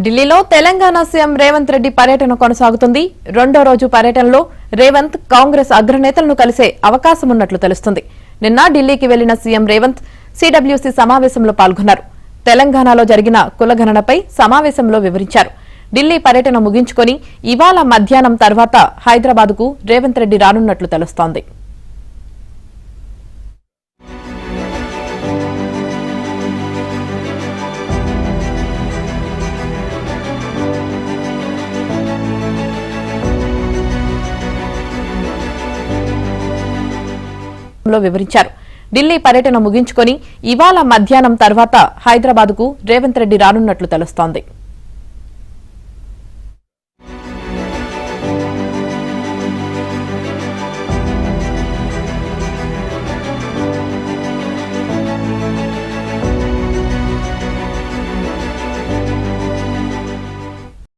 ఢిల్లీలో తెలంగాణ సీఎం రేవంత్ రెడ్డి పర్యటన కొనసాగుతుంది. రెండో రోజు పర్యటనలో రేవంత్ కాంగ్రెస్ అగ్రనేతలను కలిసే అవకాశం ఉన్నట్లు తెలుస్తుంది. నిన్న ఢిల్లీకి వెళ్లిన సీఎం రేవంత్ సిడబ్ల్యూసీ సమావేశంలో పాల్గొన్నారు. తెలంగాణలో జరిగిన కులగణనపై సమావేశంలో వివరించారు. ఢిల్లీ పర్యటన ముగించుకొని ఇవాళ మధ్యాహ్నం తర్వాత హైదరాబాద్కు రేవంత్ రెడ్డి రానున్నట్లు తెలుస్తోంది. వివరించారు. ఢిల్లీ పర్యటన ముగించుకొని ఇవాళ మధ్యాహ్నం తర్వాత హైదరాబాద్కు రేవంత్ రెడ్డి రానున్నట్లు తెలుస్తోంది.